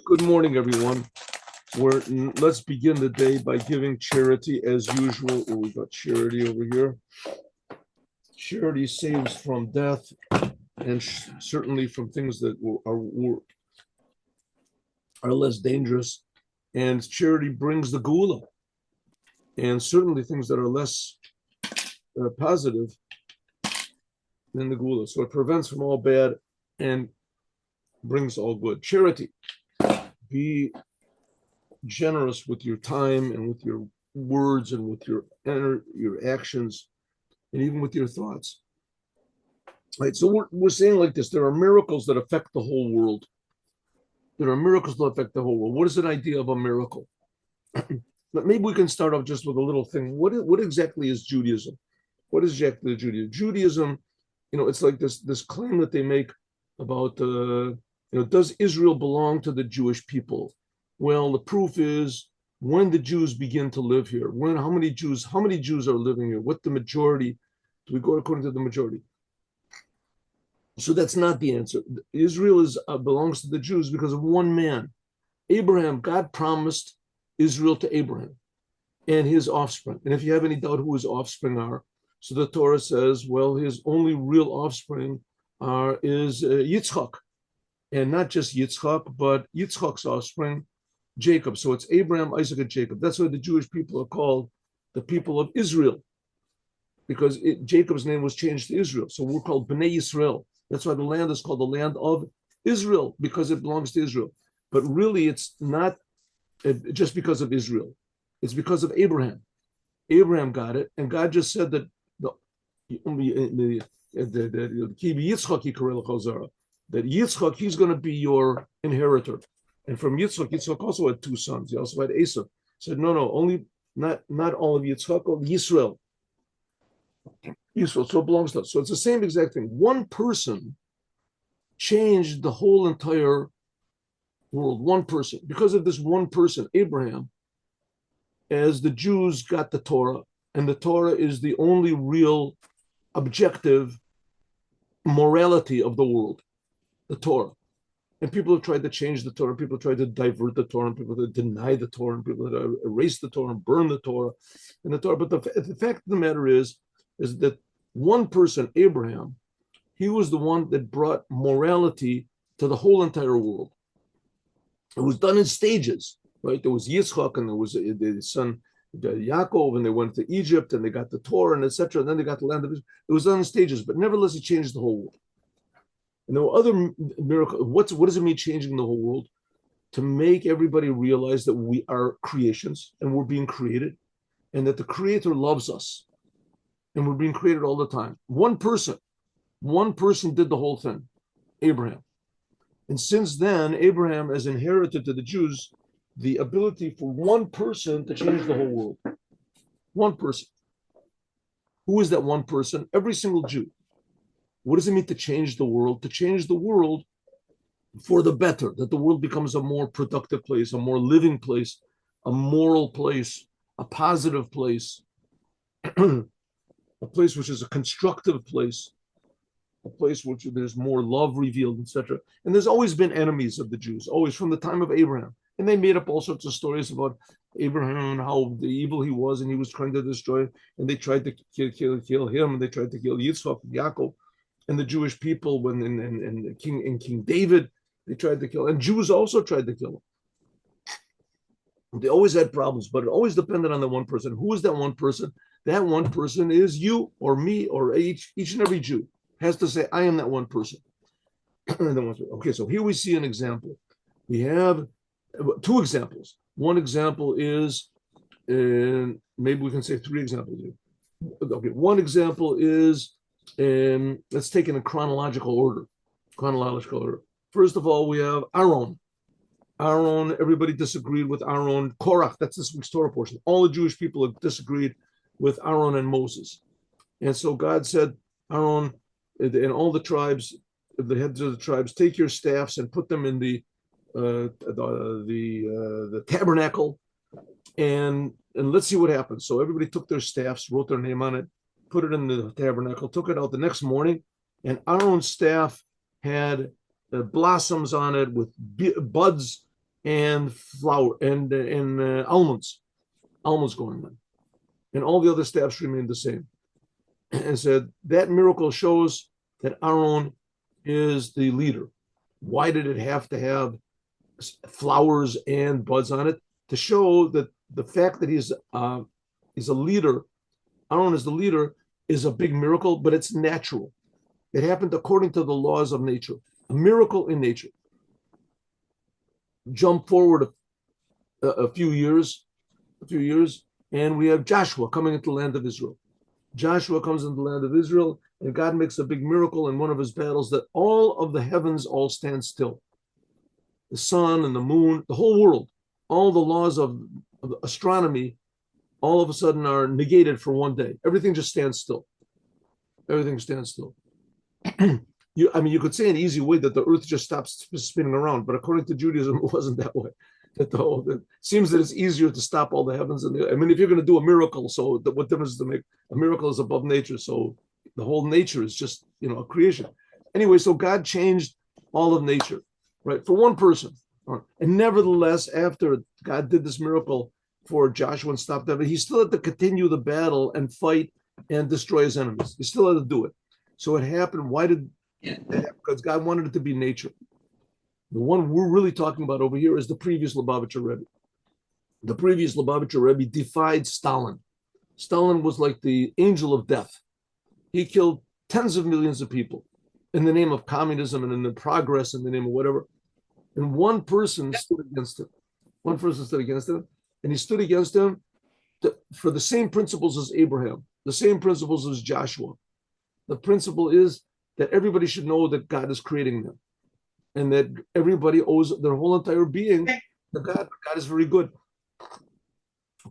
Good morning, everyone. Let's begin the day by giving charity as usual. Oh, we got charity over here. Charity saves from death and certainly from things that are less dangerous. And charity brings the gula, and certainly things that are less positive than the gula. So it prevents from all bad and brings all good. Charity. Be generous with your time and with your words and with your actions and even with your thoughts. Right. So we're saying like this: there are miracles that affect the whole world. There are miracles that affect the whole world. What is an idea of a miracle? But maybe we can start off just with a little thing. What exactly is Judaism? What is exactly Judaism? Judaism, it's like this claim that they make about does Israel belong to the Jewish people? Well, the proof is when the Jews begin to live here. How many Jews are living here? What the majority? Do we go according to the majority? So that's not the answer. Israel belongs to the Jews because of one man, Abraham. God promised Israel to Abraham and his offspring. And if you have any doubt who his offspring are, so the Torah says, well, his only real offspring is Yitzchak, and not just Yitzchak, but Yitzchak's offspring, Jacob. So it's Abraham, Isaac, and Jacob. That's why the Jewish people are called the people of Israel, because Jacob's name was changed to Israel. So we're called Bnei Yisrael. That's why the land is called the land of Israel, because it belongs to Israel. But really, it's not just because of Israel. It's because of Abraham. Abraham got it, and God just said that Yitzchak, he's going to be your inheritor. And from Yitzchak also had two sons. He also had Esau. He said, no, only not all of Yitzchak, of Yisrael. Yisrael, so it belongs to us. So it's the same exact thing. One person changed the whole entire world. One person. Because of this one person, Abraham, as the Jews got the Torah, and the Torah is the only real objective morality of the world, the Torah. And people have tried to change the Torah, people tried to divert the Torah, and people that deny the Torah, and people that erase the Torah and burn the Torah. And the Torah. But the fact of the matter is that one person, Abraham, he was the one that brought morality to the whole entire world. It was done in stages, right? There was Yitzchak, and there was his son Yaakov, and they went to Egypt, and they got the Torah, and etc. And then they got the land of Israel. It was done in stages, but nevertheless, it changed the whole world. And there were other miracles. What does it mean changing the whole world? To make everybody realize that we are creations and we're being created, and that the Creator loves us, and we're being created all the time. One person did the whole thing, Abraham. And since then, Abraham has inherited to the Jews the ability for one person to change the whole world. One person. Who is that one person? Every single Jew. What does it mean to change the world? To change the world for the better, that the world becomes a more productive place, a more living place, a moral place, a positive place, a place which is a constructive place, a place which there's more love revealed, etc. And there's always been enemies of the Jews, always from the time of Abraham. And they made up all sorts of stories about Abraham and how the evil he was, and he was trying to destroy, and they tried to kill him, and they tried to kill Yitzchak and Yaakov, and the Jewish people when King David, they tried to kill, and Jews also tried to kill him. They always had problems, but it always depended on the one person. Who is that one person? That one person is you or me or each and every Jew has to say, I am that one person. Okay, so here we see an example. We have two examples. One example is, and maybe we can say three examples here. Okay, one example is, let's take it in chronological order. First of all, we have Aaron. Everybody disagreed with Aaron. Korach, that's this week's Torah portion. All the Jewish people have disagreed with Aaron and Moses. And so God said, Aaron and all the tribes, the heads of the tribes, take your staffs and put them in the tabernacle, and let's see what happens. So everybody took their staffs, wrote their name on it, put it in the tabernacle, took it out the next morning, and Aaron's staff had blossoms on it with buds and flour and almonds going on, and all the other staffs remained the same. And said that miracle shows that Aaron is the leader. Why did it have to have flowers and buds on it? To show that the fact that he's a leader, Aaron is the leader, is a big miracle, but it's natural. It happened according to the laws of nature, a miracle in nature. Jump forward a few years, and we have Joshua coming into the land of Israel. Joshua comes into the land of Israel, and God makes a big miracle in one of his battles that all of the heavens all stand still. The sun and the moon, the whole world, all the laws of astronomy, all of a sudden are negated for one day. Everything just stands still. Everything stands still. You could say an easy way that the earth just stops spinning around, but according to Judaism, it wasn't that way. It seems that it's easier to stop all the heavens. If you're going to do a miracle, so what difference does it make? A miracle is above nature, so the whole nature is just a creation. Anyway, so God changed all of nature, right, for one person. Right. And nevertheless, after God did this miracle for Joshua and stopped that, he still had to continue the battle and fight and destroy his enemies. He still had to do it. So it happened. Why did that happen? Because God wanted it to be nature. The one we're really talking about over here is the previous Lubavitcher Rebbe. The previous Lubavitcher Rebbe defied Stalin. Stalin was like the angel of death. He killed tens of millions of people in the name of communism and in the progress, in the name of whatever. And one person stood against him. One person stood against him, and he stood against him for the same principles as Abraham, the same principles as Joshua. The principle is that everybody should know that God is creating them, and that everybody owes their whole entire being to God. God is very good.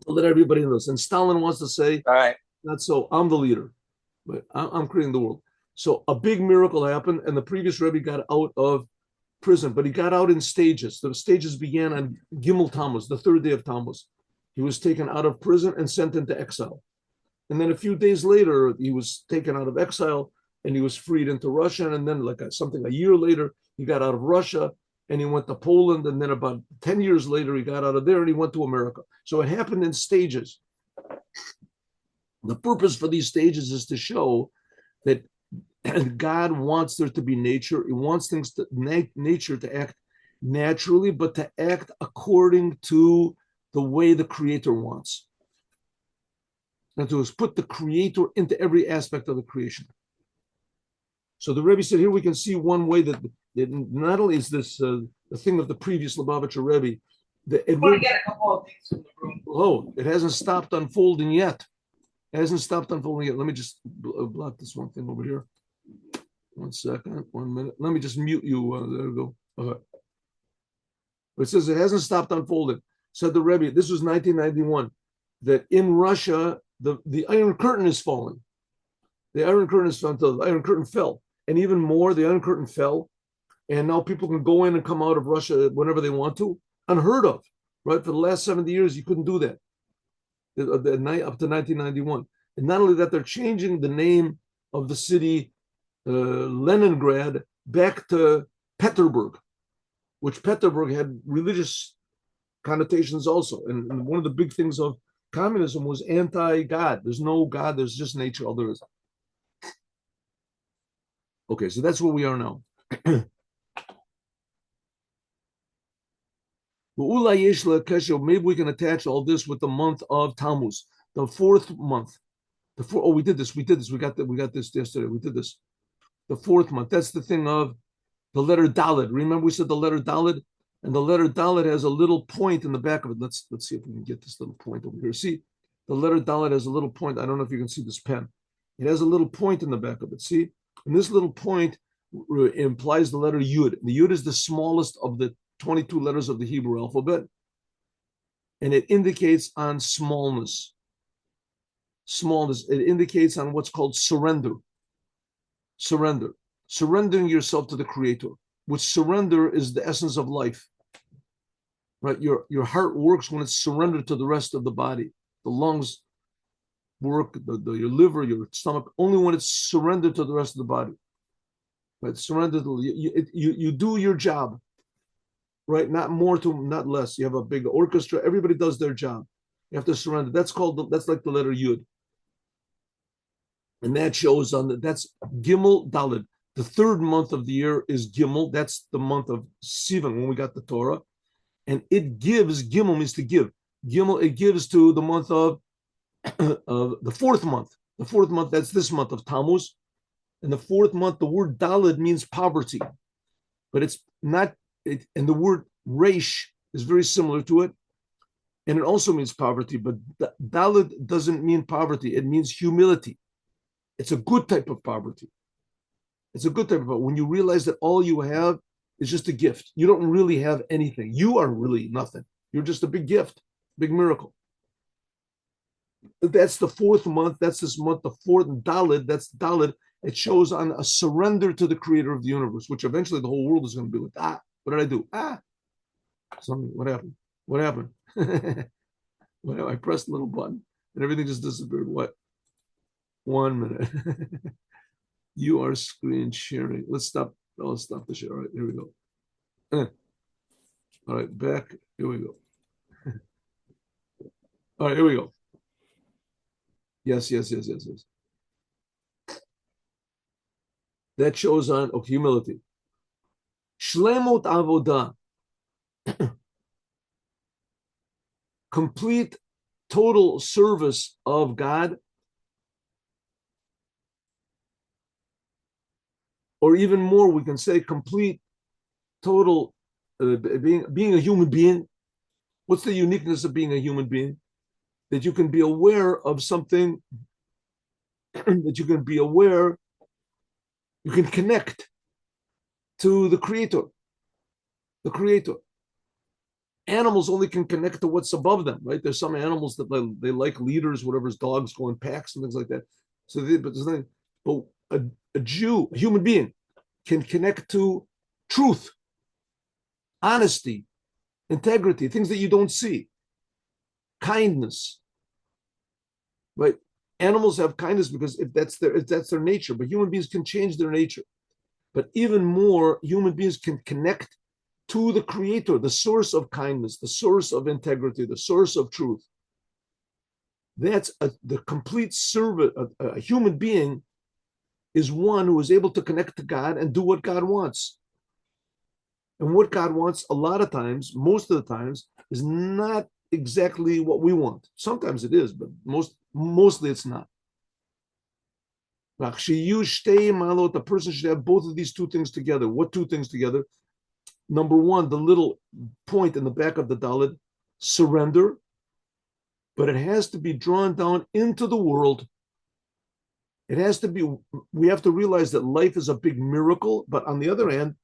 To let everybody know this. And Stalin wants to say, all right, not so. I'm the leader, but I'm creating the world. So a big miracle happened, and the previous Rebbe got out of prison, but he got out in stages. The stages began on Gimel Tammuz, the third day of Tammuz. He was taken out of prison and sent into exile. And then a few days later, he was taken out of exile and he was freed into Russia. And then a year later, he got out of Russia and he went to Poland. And then about 10 years later, he got out of there and he went to America. So it happened in stages. The purpose for these stages is to show that God wants there to be nature. He wants nature to act naturally, but to act according to the way the Creator wants. And to put the Creator into every aspect of the creation. So the Rebbe said, here we can see one way that not only is this the thing of the previous Lubavitcher Rebbe, I want to get a couple of things in the room. Oh, it hasn't stopped unfolding yet. It hasn't stopped unfolding yet. Let me just block this one thing over here. 1 second, 1 minute. Let me just mute you. There we go. Okay. It says it hasn't stopped unfolding. Said the Rebbe, this was 1991, that in Russia, the Iron Curtain is falling. The Iron Curtain is falling. The Iron Curtain fell. And even more, the Iron Curtain fell. And now people can go in and come out of Russia whenever they want to. Unheard of, right? For the last 70 years, you couldn't do that. Up to 1991. And not only that, they're changing the name of the city Leningrad back to Peterburg, which Peterburg had religious connotations also. And one of the big things of communism was anti-God. There's no God, there's just nature, all there is. Okay, so that's where we are now. Maybe we can attach all this with the month of Tammuz, the fourth month. We did this. We got this yesterday. We did this. The fourth month. That's the thing of the letter Dalet. Remember we said the letter Dalet? And the letter Dalet has a little point in the back of it. Let's see if we can get this little point over here. See, the letter Dalet has a little point. I don't know if you can see this pen. It has a little point in the back of it. See? And this little point implies the letter Yud. The Yud is the smallest of the 22 letters of the Hebrew alphabet. And it indicates on smallness. It indicates on what's called surrender. Surrendering yourself to the Creator, which surrender is the essence of life. Right? Your heart works when it's surrendered to the rest of the body. The lungs work, your liver, your stomach, only when it's surrendered to the rest of the body. Right? Surrender to you do your job. right? Not more to not less. You have a big orchestra. Everybody does their job. You have to surrender. That's like the letter Yud. And that shows that's Gimel Dalid. The third month of the year is Gimel. That's the month of Sivan when we got the Torah. And it gives, Gimel means to give. Gimel, it gives to the month of the fourth month. The fourth month, that's this month of Tammuz. And the fourth month, the word Dalid means poverty. But it's not, and the word Reish is very similar to it. And it also means poverty. But Dalid doesn't mean poverty. It means humility. It's a good type of poverty. It's a good type of poverty. When you realize that all you have is just a gift. You don't really have anything. You are really nothing. You're just a big gift, big miracle. That's the fourth month. That's this month, the fourth Dalid. That's Dalid. It shows on a surrender to the creator of the universe, which eventually the whole world is going to be like, what did I do? Something, what happened? What happened? Well, I pressed a little button and everything just disappeared. What? 1 minute. You are screen sharing. Let's stop the share. All right, here we go. All right, back. Here we go. All right, here we go. Yes. That shows on humility. Shlemut avodah. Complete, total service of God, or even more, we can say complete, total, being a human being. What's the uniqueness of being a human being? That you can be aware of something, that you can be aware, you can connect to the creator. The creator. Animals only can connect to what's above them, right? There's some animals that they like leaders, whatever's dogs go in packs and things like that. So, but a Jew, a human being, can connect to truth, honesty, integrity, things that you don't see, kindness, right? Animals have kindness because if that's their nature, but human beings can change their nature. But even more, human beings can connect to the creator, the source of kindness, the source of integrity, the source of truth. That's the complete servant. A human being is one who is able to connect to God and do what God wants. And what God wants, a lot of times, most of the times, is not exactly what we want. Sometimes it is, but mostly it's not. The person should have both of these two things together. What two things together? Number one, the little point in the back of the Dalit, surrender, but it has to be drawn down into the world. It has to be, we have to realize that life is a big miracle, but on the other hand,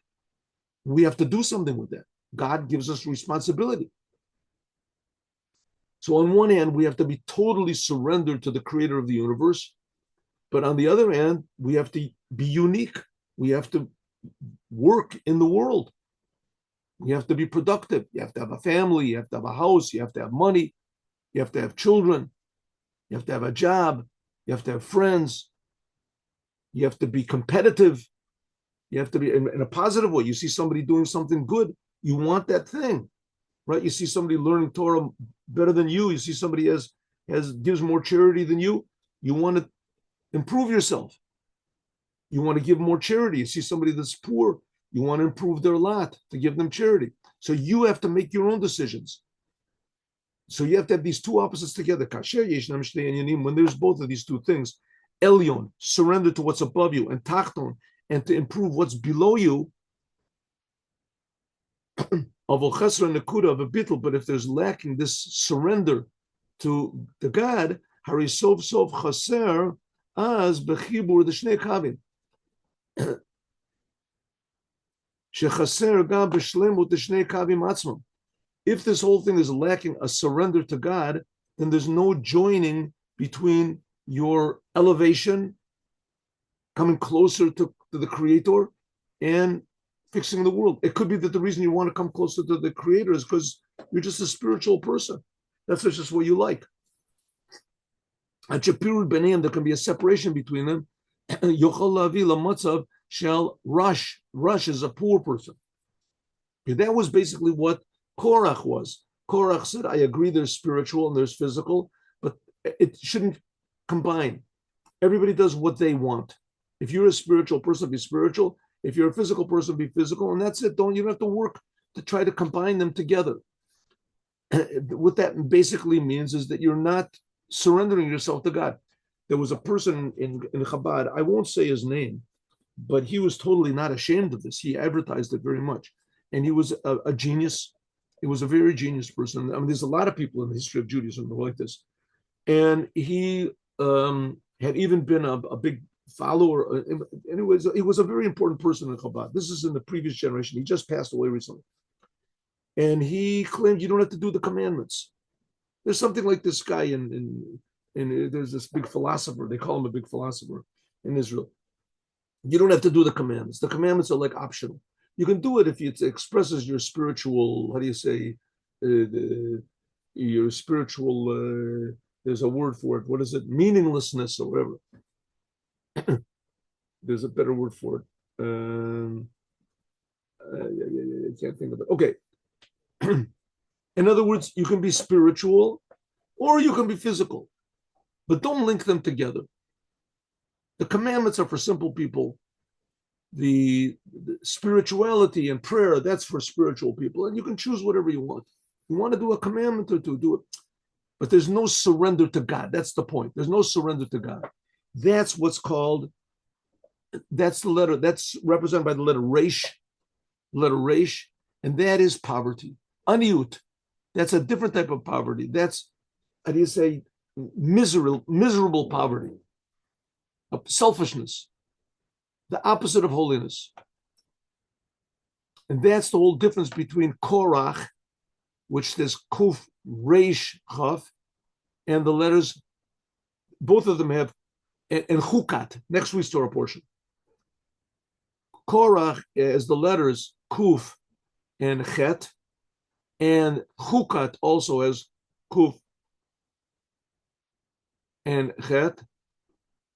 we have to do something with that. God gives us responsibility. So on one hand, we have to be totally surrendered to the creator of the universe, but on the other hand, we have to be unique. We have to work in the world. You have to be productive. You have to have a family. You have to have a house. You have to have money. You have to have children. You have to have a job. You have to have friends. You have to be competitive. You have to be in a positive way. You see somebody doing something good, you want that thing, right? You see somebody learning Torah better than you. You see somebody gives more charity than you. You want to improve yourself. You want to give more charity. You see somebody that's poor. You want to improve their lot to give them charity. So you have to make your own decisions. So you have to have these two opposites together. When there's both of these two things, Elyon, surrender to what's above you, and Tachton, and to improve what's below you, of a chesra nekuda of a bittul. But if there's lacking this surrender to the God, hari sof chaser as bechibur the shnei kavim. If this whole thing is lacking a surrender to God, then there's no joining between your elevation, coming closer to the Creator, and fixing the world. It could be that the reason you want to come closer to the Creator is because you're just a spiritual person. That's just what you like. At Shapirul Beneim, there can be a separation between them. Yochel Lavi Lamatzav shall rush. Rush is a poor person. That was basically what Korach was. Korach said, I agree there's spiritual and there's physical, but it shouldn't combine. Everybody does what they want. If you're a spiritual person, be spiritual. If you're a physical person, be physical. And that's it. You don't have to work to try to combine them together. What that basically means is that you're not surrendering yourself to God. There was a person in Chabad, I won't say his name, but he was totally not ashamed of this. He advertised it very much. And he was a genius. He was a very genius person. I mean, there's a lot of people in the history of Judaism who are like this. And he had even been a big follower. And he was a very important person in Chabad. This is in the previous generation. He just passed away recently. And he claimed you don't have to do the commandments. There's something like this guy in there's this big philosopher. They call him a big philosopher in Israel. You don't have to do the commandments. The commandments are like optional. You can do it if it expresses your spiritual, how do you say, your spiritual, there's a word for it. What is it? Meaninglessness or whatever. There's a better word for it. I can't think of it. Okay. In other words, you can be spiritual or you can be physical, but don't link them together. The commandments are for simple people. The spirituality and prayer, that's for spiritual people. And you can choose whatever you want. You want to do a commandment or to do it. But there's no surrender to God. That's the point. There's no surrender to God. That's what's called, that's the letter, that's represented by the letter Resh, and that is poverty. Aniut, that's a different type of poverty. That's, how do you say, miserable poverty, selfishness, the opposite of holiness. And that's the whole difference between Korach, which there's Kuf, Reish, Chaf, and the letters, both of them have, and Chukat. Next we store a portion. Korach is the letters Kuf and Chet, and Chukat also has Kuf and Chet.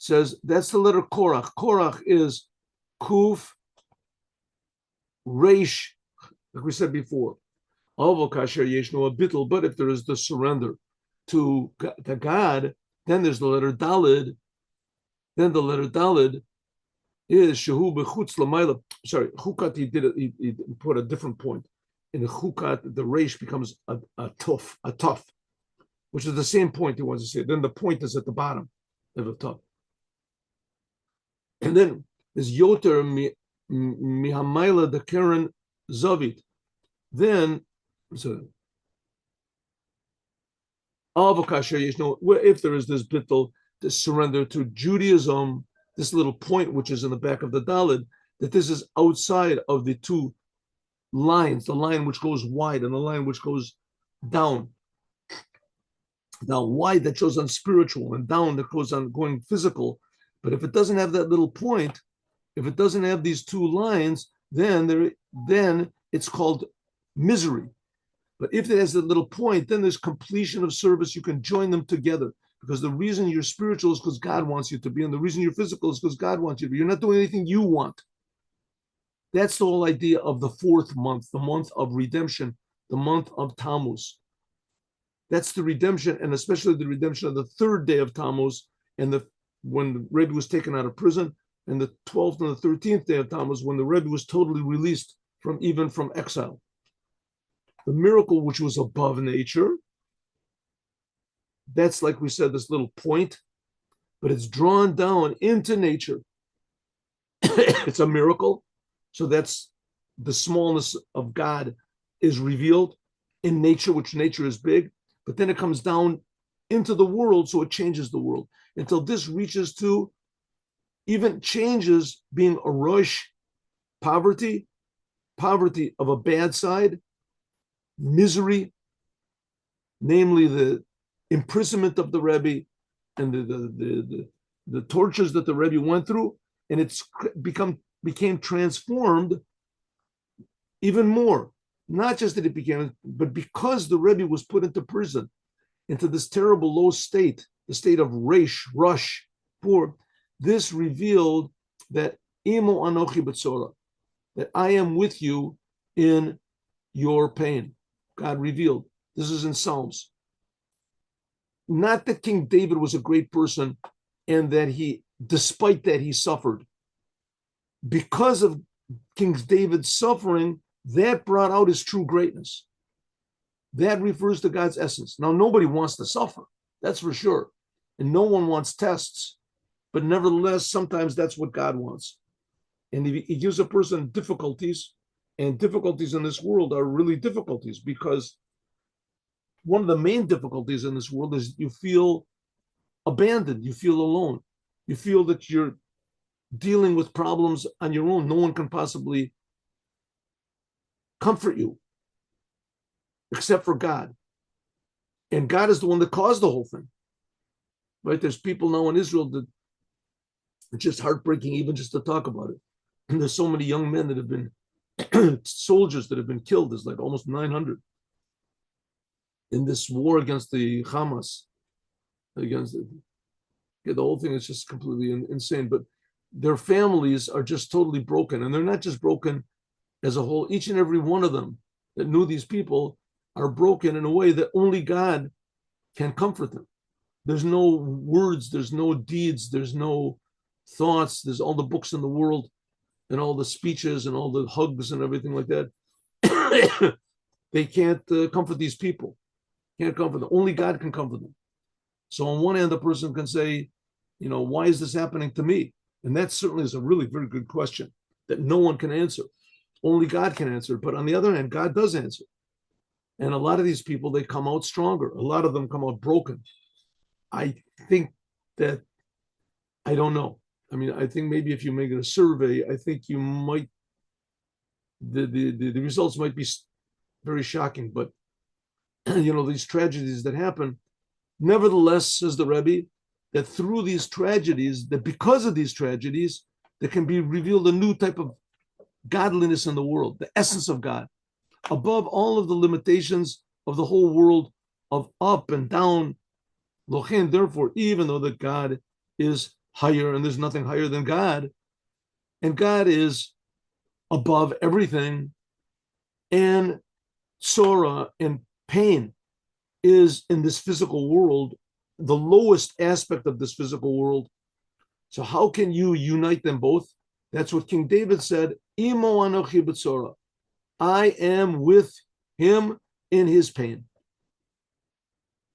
Says that's the letter Korach. Korach is Kuf Reish, like we said before. But if there is the surrender to God, then there's the letter Dalid. Then the letter Dalid is Shehu b'chutz l'mayla. Sorry, Chukat, he put a different point. In the Chukat, the Reish becomes a tough, which is the same point he wants to say. Then the point is at the bottom of the tough. And then there's Yoter Mihamayla the Karen Zavit. Then, so if there is this bittul, this surrender to Judaism, this little point which is in the back of the Dalid, that this is outside of the two lines, the line which goes wide and the line which goes down. Now, wide that shows on spiritual, and down that goes on going physical. But if it doesn't have that little point, if it doesn't have these two lines, then it's called misery. But if it has a little point, then there's completion of service. You can join them together, because the reason you're spiritual is because God wants you to be, and the reason you're physical is because God wants you to be. You're not doing anything you want. That's the whole idea of the fourth month, the month of redemption, the month of Tammuz. That's the redemption, and especially the redemption of the third day of Tammuz, and when the Rebbe was taken out of prison, and the 12th and the 13th day of Tammuz, when the Rebbe was totally released from exile. The miracle which was above nature, that's, like we said, this little point, but it's drawn down into nature. It's a miracle. So that's the smallness of God is revealed in nature, which nature is big, but then it comes down into the world, so it changes the world until this reaches to even changes being a rush, poverty of a bad side, misery, namely the imprisonment of the Rebbe and the tortures that the Rebbe went through, and it's became transformed even more. Not just that it became, but because the Rebbe was put into prison, into this terrible low state, the state of rush, poor, this revealed that Imo Anochi B'Tzora, that I am with you in your pain. God revealed. This is in Psalms. Not that King David was a great person and that despite that, he suffered. Because of King David's suffering, that brought out his true greatness. That refers to God's essence. Now, nobody wants to suffer, that's for sure. And no one wants tests. But nevertheless, sometimes that's what God wants. And he gives a person difficulties, and difficulties in this world are really difficulties, because one of the main difficulties in this world is you feel abandoned, you feel alone, you feel that you're dealing with problems on your own. No one can possibly comfort you except for God. And God is the one that caused the whole thing. Right? There's people now in Israel that it's just heartbreaking even just to talk about it. And there's so many young men that have been soldiers that have been killed. There's like almost 900 in this war against the Hamas. The whole thing is just completely insane. But their families are just totally broken. And they're not just broken as a whole. Each and every one of them that knew these people are broken in a way that only God can comfort them. There's no words, there's no deeds, there's no thoughts, there's all the books in the world and all the speeches and all the hugs and everything like that. They can't comfort these people. Can't comfort them. Only God can comfort them. So on one hand, the person can say, why is this happening to me? And that certainly is a really very good question that no one can answer. Only God can answer. But on the other hand, God does answer. And a lot of these people, they come out stronger. A lot of them come out broken. I think that, I don't know. I mean, I think maybe if you make it a survey, I think you might, the results might be very shocking. But, these tragedies that happen, nevertheless, says the Rebbe, that through these tragedies, that because of these tragedies, there can be revealed a new type of godliness in the world, the essence of God, above all of the limitations of the whole world of up and down. Therefore, even though that God is higher and there's nothing higher than God, and God is above everything, and sorrow and pain is in this physical world, the lowest aspect of this physical world. So how can you unite them both? That's what King David said, Imo anochi b'tzora. I am with him in his pain.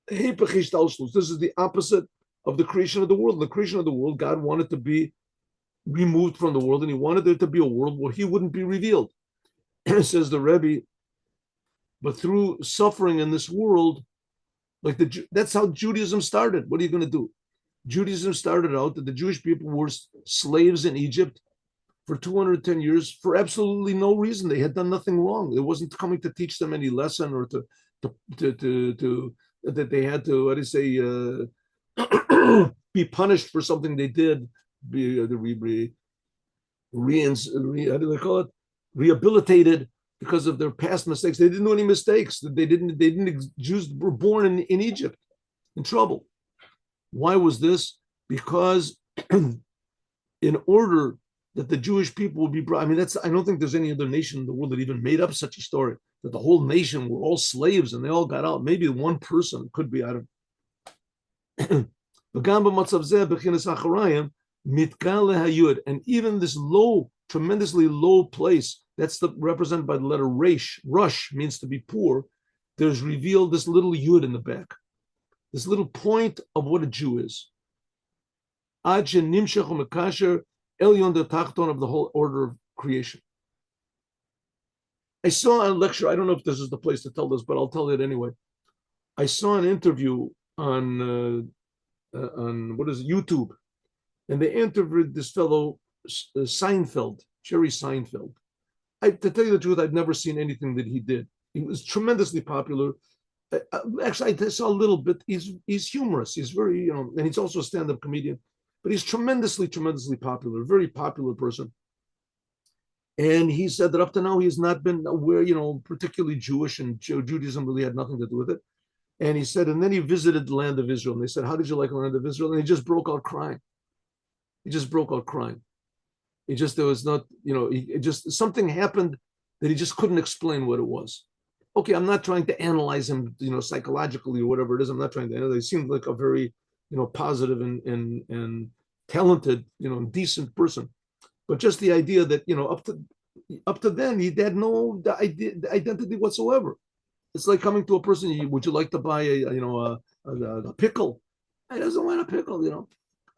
This is the opposite of the creation of the world. The creation of the world, God wanted to be removed from the world, and he wanted there to be a world where he wouldn't be revealed. Says the Rebbe, but through suffering in this world, that's how Judaism started. What are you going to do? Judaism started out that the Jewish people were slaves in Egypt for 210 years for absolutely no reason. They had done nothing wrong. It wasn't coming to teach them any lesson or to that they had to, what do you say, be punished for something they did, how do they call it? Rehabilitated because of their past mistakes. They didn't do any mistakes. Jews were born in Egypt in trouble. Why was this? Because in order that the Jewish people would be brought, I don't think there's any other nation in the world that even made up such a story, that the whole nation were all slaves and they all got out. Maybe one person could be out of and even this low, tremendously low place, that's represented by the letter Resh. Rush means to be poor. There's revealed this little yud in the back, this little point of what a Jew is. Elyon the Tachton of the whole order of creation. I saw a lecture, I don't know if this is the place to tell this, but I'll tell it anyway. I saw an interview on what is it, YouTube, and they interviewed this fellow, Seinfeld, Jerry Seinfeld. To tell you the truth, I'd never seen anything that he did. He was tremendously popular. Actually, I saw a little bit. He's humorous. He's very, and he's also a stand-up comedian. But he's tremendously, tremendously popular, very popular person. And he said that up to now, he has not been aware, particularly Jewish, and Judaism really had nothing to do with it. And he said, and then he visited the land of Israel. And they said, how did you like the land of Israel? And he just broke out crying. He just broke out crying. There was not, something happened that he just couldn't explain what it was. Okay, I'm not trying to analyze him, psychologically or whatever it is. I'm not trying to analyze. He seemed like a very, positive and talented, decent person. But just the idea that, up to then he had no identity whatsoever. It's like coming to a person. Would you like to buy a pickle? He doesn't want a pickle.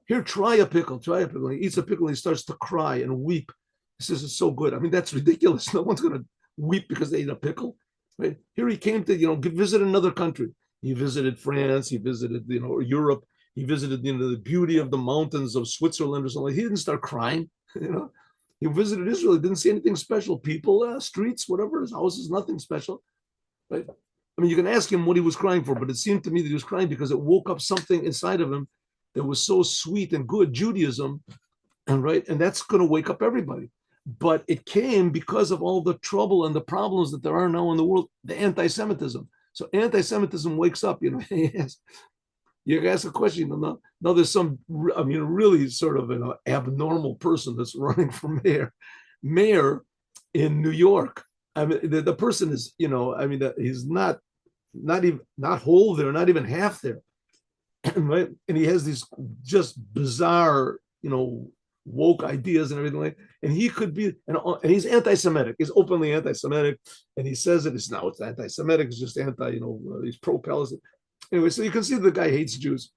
Here, try a pickle. Try a pickle. He eats a pickle and he starts to cry and weep. He says it's so good. I mean, that's ridiculous. No one's going to weep because they ate a pickle. Right? Here he came to visit another country. He visited France. He visited Europe. He visited the beauty of the mountains of Switzerland or something. He didn't start crying. He visited Israel. He didn't see anything special. People, streets, whatever. His houses, nothing special. Right? I mean, you can ask him what he was crying for, but it seemed to me that he was crying because it woke up something inside of him that was so sweet and good, Judaism, and that's going to wake up everybody. But it came because of all the trouble and the problems that there are now in the world, the anti-Semitism. So anti-Semitism wakes up, you can ask a question, now there's some, really sort of an abnormal person that's running for mayor in New York. I mean, the person is, he's not whole there, not even half there. Right? And he has these just bizarre, woke ideas and everything like. And he could be, and he's anti-Semitic. He's openly anti-Semitic, and he says it's anti-Semitic. It's just anti, he's pro-Palestine. Anyway, so you can see the guy hates Jews.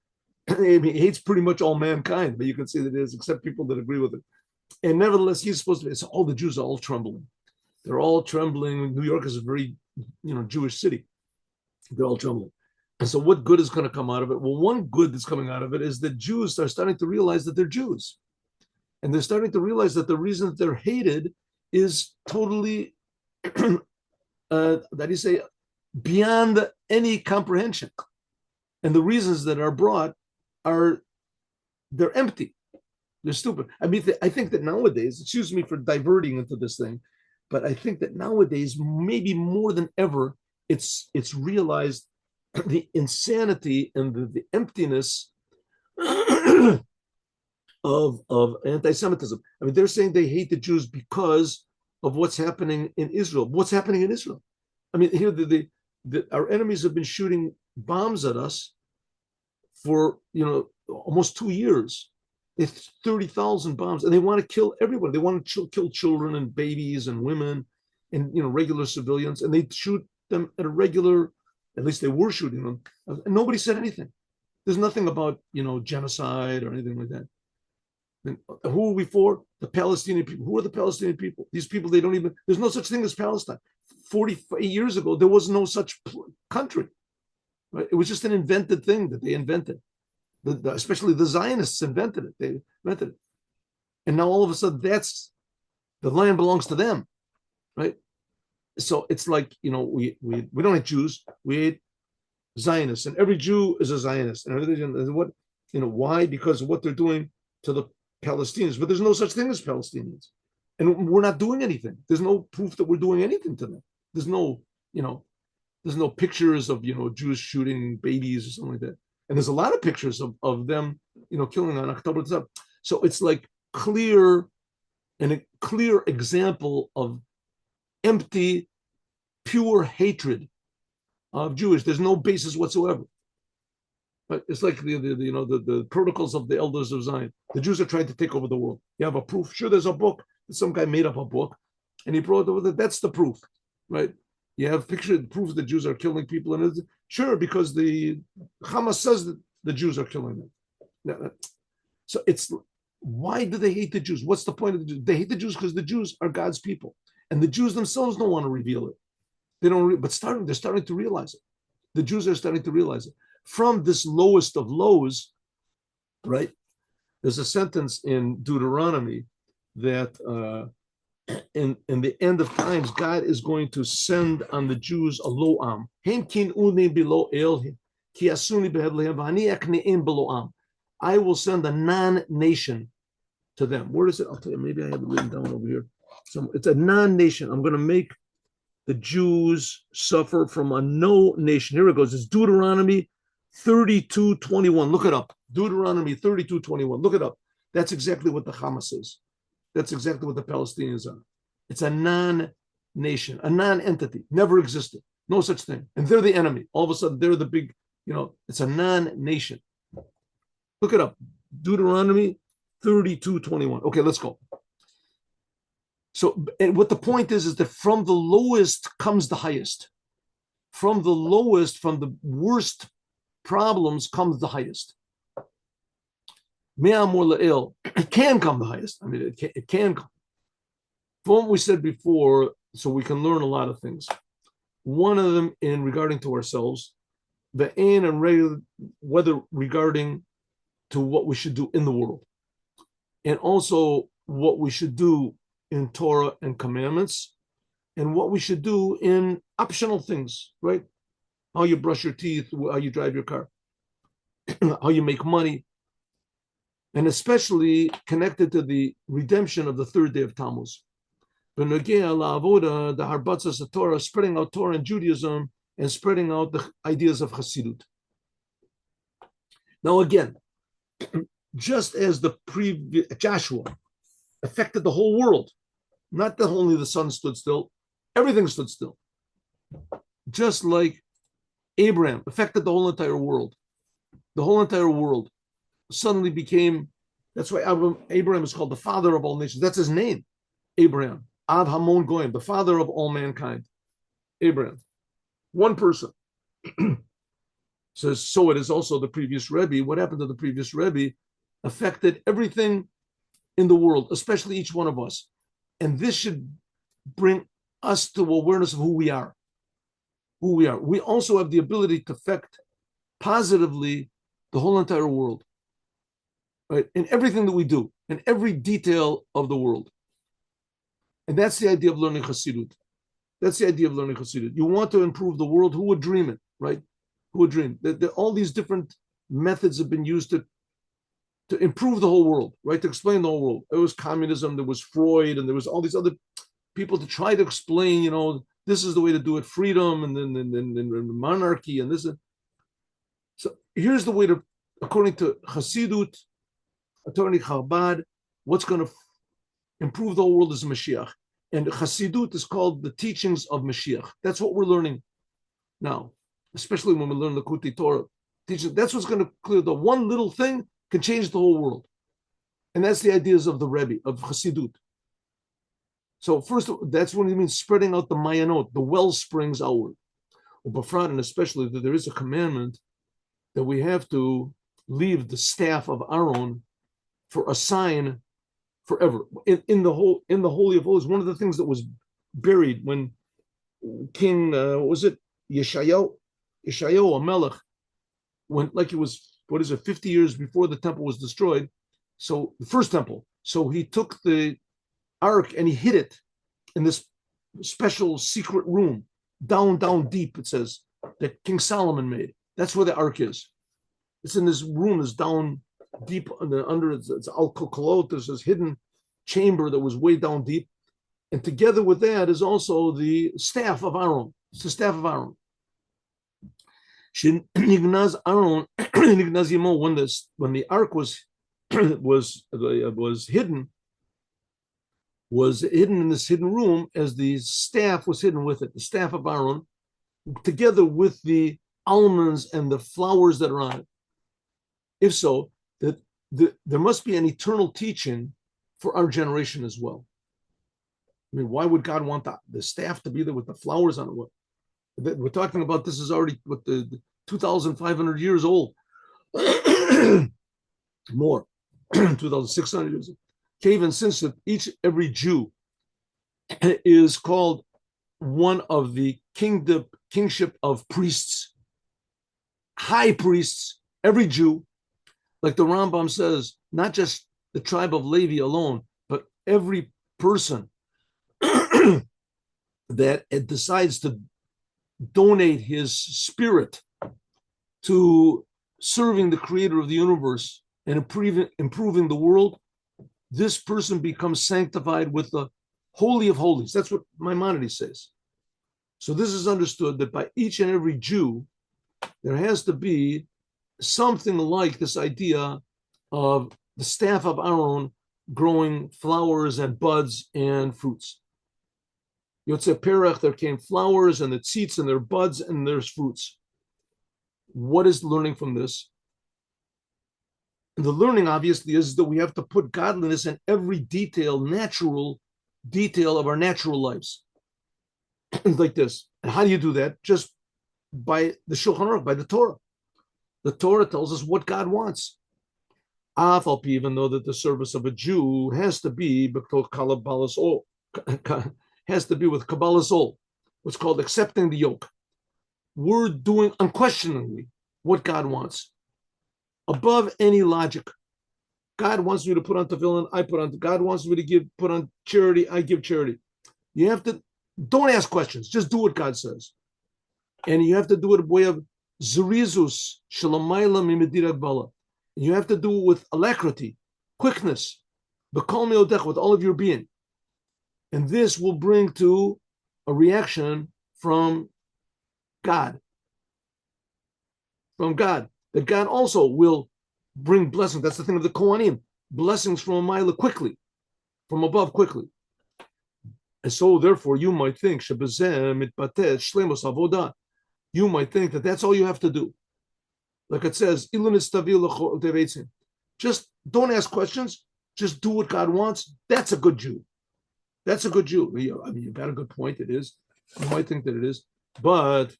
I mean, he hates pretty much all mankind, but you can see that it is, except people that agree with it. And nevertheless, he's supposed to be. So all the Jews are all trembling. They're all trembling. New York is a very, Jewish city. They're all trembling. And so what good is going to come out of it? Well, one good that's coming out of it is that Jews are starting to realize that they're Jews. And they're starting to realize that the reason that they're hated is totally, beyond any comprehension. And the reasons that are brought they're empty. They're stupid. I mean, I think that nowadays, excuse me for diverting into this thing, but I think that nowadays, maybe more than ever, it's realized the insanity and the emptiness of anti-Semitism. I mean, they're saying they hate the Jews because of what's happening in Israel. What's happening in Israel? I mean, here our enemies have been shooting bombs at us for almost 2 years. It's 30,000 bombs, and they want to kill everybody. They want to kill children and babies and women and regular civilians, and they shoot them at a regular. At least they were shooting them, and nobody said anything. There's nothing about genocide or anything like that. And who are we for? The Palestinian people. Who are the Palestinian people? These people, they don't even. There's no such thing as Palestine. 48 years ago, there was no such country. Right? It was just an invented thing that they invented. Especially the Zionists invented it. They invented it, and now all of a sudden, the land belongs to them, right? So it's like we don't hate Jews, we hate Zionists, and every Jew is a Zionist. And what why? Because of what they're doing to the Palestinians. But there's no such thing as Palestinians, and we're not doing anything. There's no proof that we're doing anything to them. There's no pictures of Jews shooting babies or something like that. And there's a lot of pictures of them killing on October 7th. So it's like a clear example of empty, pure hatred of Jewish. There's no basis whatsoever. But it's like the protocols of the elders of Zion. The Jews are trying to take over the world. You have a proof. Sure, there's a book. Some guy made up a book, and he brought over that. That's the proof, right? You have proof that Jews are killing people, and sure, because the Hamas says that the Jews are killing them. So it's why do they hate the Jews? What's the point of the Jews? They hate the Jews because the Jews are God's people, and the Jews themselves don't want to reveal it. They don't, but they're starting to realize it. The Jews are starting to realize it. From this lowest of lows, right? There's a sentence in Deuteronomy that in the end of times, God is going to send on the Jews a lo'am. I will send a non-nation to them. Where is it? I'll tell you. Maybe I have it written down over here. So it's a non-nation. I'm going to make the Jews suffer from a no nation. Here it goes. It's Deuteronomy 32:21. Look it up. Deuteronomy 32:21. Look it up. That's exactly what the Hamas is. That's exactly what the Palestinians are. It's a non nation, a non-entity, never existed, no such thing. And they're the enemy. All of a sudden, they're the big, it's a non-nation. Look it up. Deuteronomy 32:21. Okay, let's go. So, and what the point is that from the lowest comes the highest. From the lowest, from the worst problems comes the highest. It can come the highest. I mean, it can come. From what we said before, so we can learn a lot of things. One of them in regarding to ourselves, the ain and regular, whether regarding to what we should do in the world, and also what we should do in Torah and commandments, and what we should do in optional things, right? How you brush your teeth, how you drive your car, how you make money, and especially connected to the redemption of the third day of Tammuz. The Harbatzas Torah, spreading out Torah and Judaism, and spreading out the ideas of Hasidut. Now again, just as the previous Joshua affected the whole world, not that only the sun stood still, everything stood still. Just like Abraham affected the whole entire world. The whole entire world suddenly became, that's why Abraham is called the father of all nations. That's his name, Abraham. Av Hamon Goyim, the father of all mankind. Abraham. One person. Says, so it is also the previous Rebbe. What happened to the previous Rebbe affected everything in the world, especially each one of us. And this should bring us to awareness of who we are. Who we are. We also have the ability to affect positively the whole entire world. Right? In everything that we do, in every detail of the world. And that's the idea of learning Hasidut. That's the idea of learning Hasidut. You want to improve the world, who would dream it, right? Who would dream? All these different methods have been used to improve the whole world, right? To explain the whole world. There was communism, there was Freud, and there was all these other people to try to explain, this is the way to do it, freedom, and then monarchy, and this. So here's the way to, according to Hasidut, according to Chabad, what's going to improve the whole world is Moshiach. And Hasidut is called the teachings of Moshiach. That's what we're learning now, especially when we learn the Kuti Torah. That's what's going to clear. The one little thing can change the whole world. And that's the ideas of the Rebbe, of Hasidut. So first, that's what it means, spreading out the mayanot, the well springs outward. And especially that there is a commandment that we have to leave the staff of Aaron for a sign forever. In the Holy of Holies, one of the things that was buried when King, Yeshayahu, a Melech, when, like it was, 50 years before the temple was destroyed, so the first temple, so he took the ark and he hid it in this special secret room, down deep, it says, that King Solomon made. That's where the ark is. It's in this room, it's down deep under it's Al-Kokolot, there's this hidden chamber that was way down deep. And together with that is also the staff of Aaron. It's the staff of Aaron. Aaron, when the ark was hidden in this hidden room, as the staff was hidden with it, the staff of Aaron, together with the almonds and the flowers that are on it. If so, that there must be an eternal teaching for our generation as well. I mean, why would God want the staff to be there with the flowers on it? We're talking about this is already the 2,500 years old. More, 2,600 years old. Even since every Jew is called one of the kingship of priests, high priests, every Jew, like the Rambam says, not just the tribe of Levi alone, but every person that decides to donate his spirit to serving the creator of the universe and improving the world, this person becomes sanctified with the Holy of Holies. That's what Maimonides says. So this is understood that by each and every Jew, there has to be something like this idea of the staff of Aaron growing flowers and buds and fruits. Yotze Perach, there came flowers and the tzitz and their buds and there's fruits. What is learning from this? And the learning, obviously, is that we have to put godliness in every natural detail of our natural lives. Like this. And how do you do that? Just by the Shulchan Aruch, by the Torah. The Torah tells us what God wants. Even though that the service of a Jew has to be has to be with Kabbalah's all, what's called accepting the yoke. We're doing unquestioningly what God wants, above any logic. God wants me to put on tefillin, I put on. God wants me to put on charity, I give charity. You have to, don't ask questions, just do what God says. And you have to do it by way of zerizus, shalamayla mimedira gbala. You have to do it with alacrity, quickness, with all of your being. And this will bring to a reaction from God. From God. That God also will bring blessings. That's the thing of the Kohanim. Blessings from a mile quickly, from above quickly. And so, therefore, you might think, you might think that that's all you have to do. Like it says, just don't ask questions. Just do what God wants. That's a good Jew. That's a good Jew. I mean, you've got a good point. It is. You might think that it is. But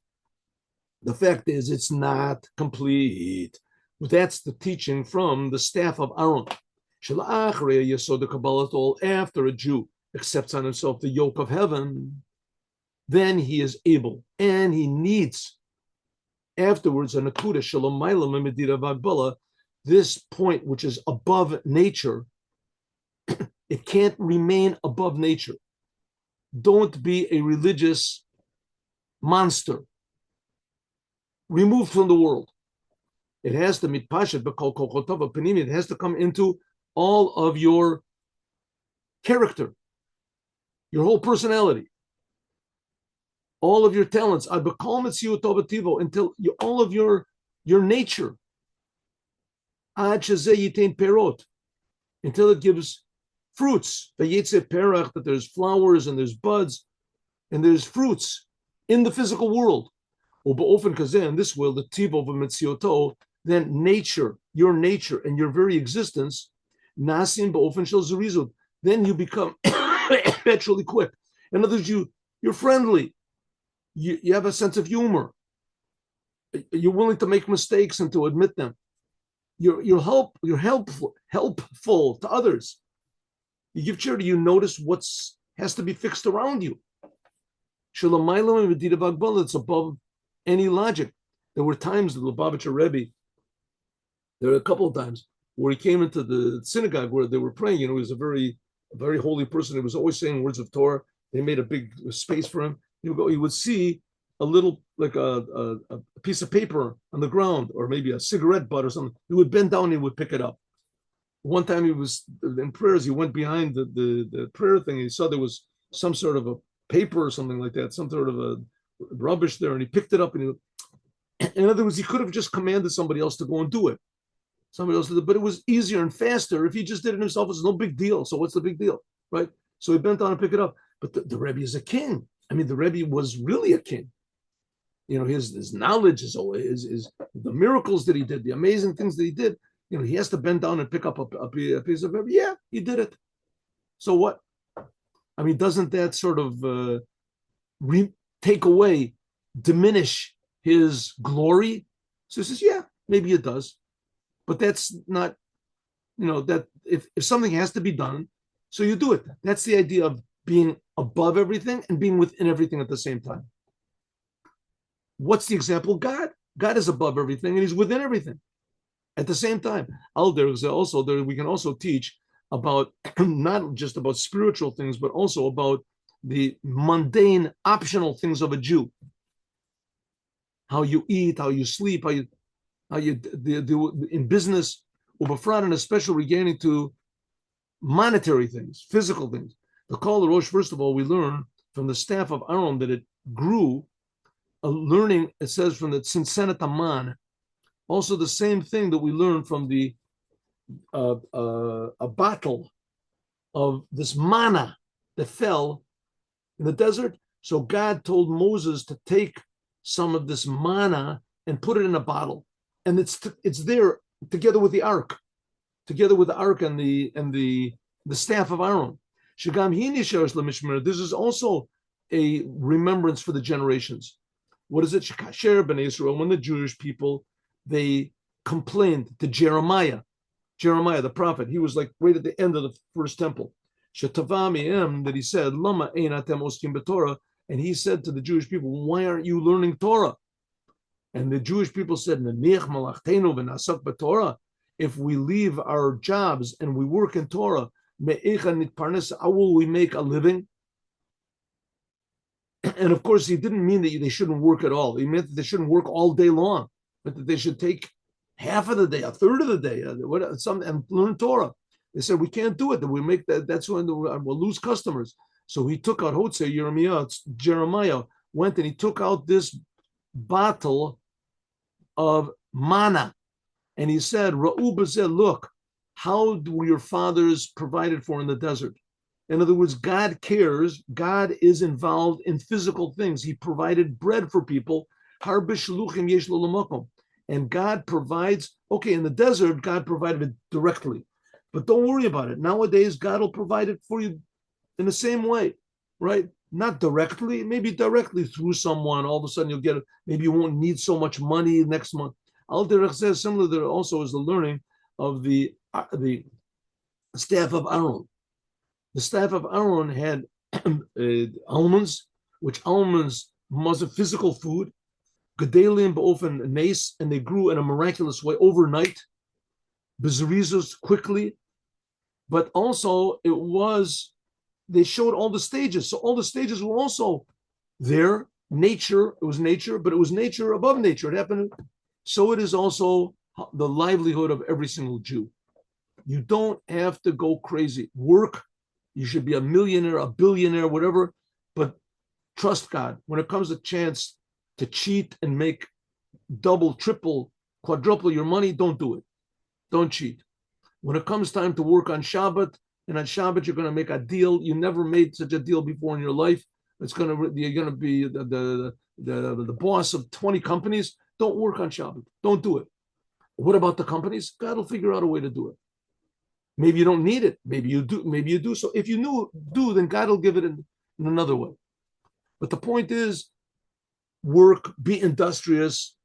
the fact is, it's not complete. That's the teaching from the staff of Aaron. After a Jew accepts on himself the yoke of heaven, then he is able and he needs afterwards an akuda shalom, this point which is above nature. It can't remain above nature. Don't be a religious monster removed from the world. It has to meet pashat, it has to come into all of your character, your whole personality, all of your talents, until all of your nature, until it gives fruits. That there's flowers and there's buds and there's fruits in the physical world. In this world, the tivo v'metziyoto, then nature, your nature and your very existence, nasim ba'ofen shel zerizut, then you become naturally quick. In other words, you're friendly. You have a sense of humor. You're willing to make mistakes and to admit them. You're helpful to others. You give charity, you notice what has to be fixed around you. It's above any logic. There were times the Lubavitcher Rebbe, there were a couple of times where he came into the synagogue where they were praying. He was a very holy person. He was always saying words of Torah. They made a big space for him. He would see a little, like a piece of paper on the ground, or maybe a cigarette butt or something. He would bend down and he would pick it up. One time he was in prayers, he went behind the prayer thing, and he saw there was some sort of a paper or something like that, some sort of a rubbish there, and he picked it up, and in other words, he could have just commanded somebody else to go and do it. Somebody else did it, but it was easier and faster if he just did it himself. It's no big deal. So what's the big deal, right? So he bent down and picked it up. But the Rebbe is a king. I mean, the Rebbe was really a king. His knowledge is the miracles that he did, the amazing things that he did. He has to bend down and pick up a piece of paper. Yeah, he did it. So what? I mean, doesn't that sort of diminish his glory? So he says, yeah, maybe it does. But that's not, that if something has to be done, so you do it. That's the idea of being above everything and being within everything at the same time. What's the example? God. God is above everything and he's within everything at the same time. We can also teach about not just about spiritual things, but also about the mundane, optional things of a Jew. How you eat, how you sleep, how you do in business, and especially regarding to monetary things, physical things. The Kol Rosh, first of all, we learn from the staff of Aaron that it grew, learning, it says, from the Tzinsenet Aman. Also the same thing that we learn from the a bottle of this manna that fell in the desert. So God told Moses to take some of this manna and put it in a bottle, and it's there together with the ark, and the staff of Aaron. This is also a remembrance for the generations. What is it? Shekasher ben Israel, when the Jewish people, they complained to Jeremiah the prophet. He was like right at the end of the first temple. That he said, Lama ein atem oskim b'Torah, and he said to the Jewish people, why aren't you learning Torah? And the Jewish people said, if we leave our jobs and we work in Torah, how will we make a living? And of course, he didn't mean that they shouldn't work at all. He meant that they shouldn't work all day long, but that they should take half of the day, a third of the day, and learn Torah. They said, we can't do it. That we make that. That's when we'll lose customers. So he took out Jeremiah went and he took out this bottle of manna, and he said, Ra'u b'zeh, look, how were your fathers provided for in the desert? In other words, God cares. God is involved in physical things. He provided bread for people. And God provides, okay, in the desert, God provided it directly. But don't worry about it. Nowadays, God will provide it for you in the same way, right? Not directly, maybe directly through someone. All of a sudden you'll get it. Maybe you won't need so much money next month. Al Derech says similar there also is the learning of the staff of Aaron. The staff of Aaron had almonds, which almonds was a physical food, gedalim ba'ofen nes, and they grew in a miraculous way overnight, bezrizos quickly, but also they showed all the stages. So all the stages were also there. Nature, it was nature, but it was nature above nature. It happened. So it is also the livelihood of every single Jew. You don't have to go crazy. Work. You should be a millionaire, a billionaire, whatever, but trust God. When it comes a chance to cheat and make double, triple, quadruple your money, don't do it. Don't cheat. When it comes time to work on Shabbat, and on Shabbat you're going to make a deal. You never made such a deal before in your life. You're going to be the boss of 20 companies. Don't work on Shabbat. Don't do it. What about the companies? God will figure out a way to do it. Maybe you don't need it. Maybe you do. Maybe you do. So if you do, then God will give it in another way. But the point is, work, be industrious,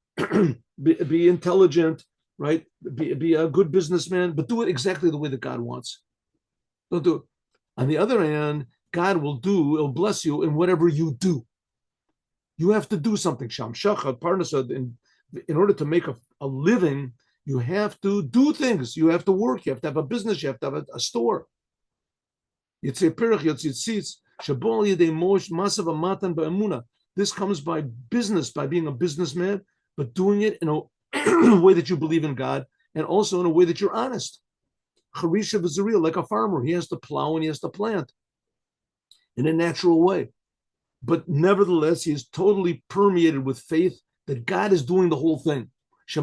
be intelligent, right? Be a good businessman, but do it exactly the way that God wants. Don't do it. On the other hand, God will bless you in whatever you do. You have to do something. Sham Shachad, Parnasad, in order to make a living, you have to do things. You have to work. You have to have a business. You have to have a store. This comes by business, by being a businessman, but doing it in a way that you believe in God, and also in a way that you're honest. Charisha v'zariel, like a farmer, he has to plow and he has to plant in a natural way. But nevertheless, he is totally permeated with faith that God is doing the whole thing. That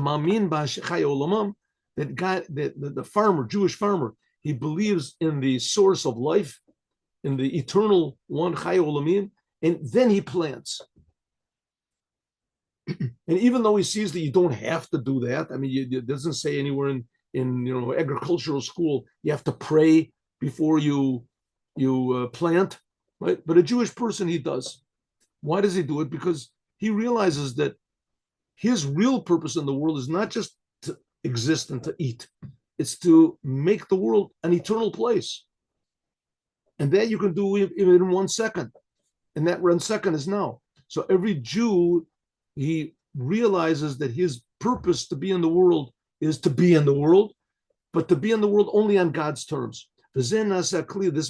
God, the farmer, Jewish farmer, he believes in the source of life, in the eternal one, Chai Olamim, and then he plants. And even though he sees that you don't have to do that, I mean, it doesn't say anywhere in agricultural school you have to pray before you plant, right? But a Jewish person, he does. Why does he do it? Because he realizes that his real purpose in the world is not just to exist and to eat. It's to make the world an eternal place. And that you can do even in 1 second. And that 1 second is now. So every Jew, he realizes that his purpose to be in the world is to be in the world, but to be in the world only on God's terms. This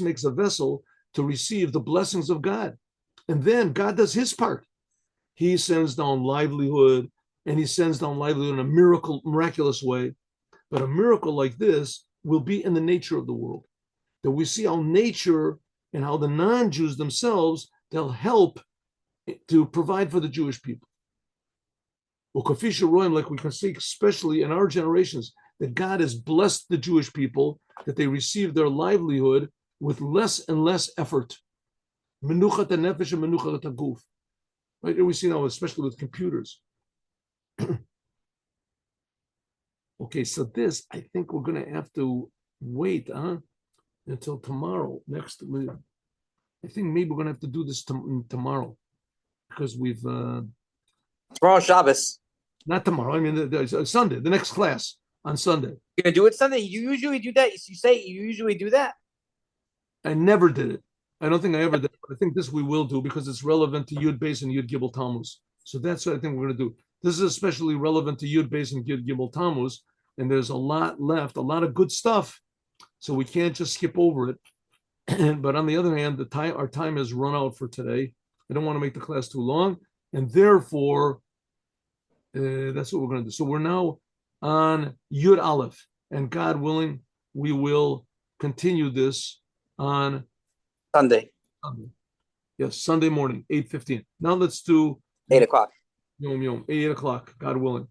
makes a vessel to receive the blessings of God. And then God does his part. He sends down livelihood, and he sends down livelihood in a miraculous way. But a miracle like this will be in the nature of the world. That we see how nature and how the non-Jews themselves, they'll help to provide for the Jewish people. Like we can see, especially in our generations, that God has blessed the Jewish people, that they receive their livelihood with less and less effort. Menuchat nefesh and menuchat haguf. Right? And we see now, especially with computers. Okay, so this, I think we're going to have to wait until tomorrow. Next week. I think maybe we're going to have to do this tomorrow because we've... Tomorrow Shabbos. Not tomorrow. I mean, Sunday, the next class on Sunday. You're going to do it Sunday? You usually do that? You say you usually do that? I never did it. I don't think I ever did. But I think this we will do because it's relevant to Yud Beis and Yud Gimel Tammuz. So that's what I think we're going to do. This is especially relevant to Yud Beis and Yud Gimel Tammuz. And there's a lot left, a lot of good stuff. So we can't just skip over it. But on the other hand, our time has run out for today. I don't want to make the class too long. And therefore, that's what we're going to do. So we're now on Yud Aleph. And God willing, we will continue this on Sunday. Yes, Sunday morning, 8:15. Now let's do 8 o'clock. Yom Yom, 8 o'clock, God willing.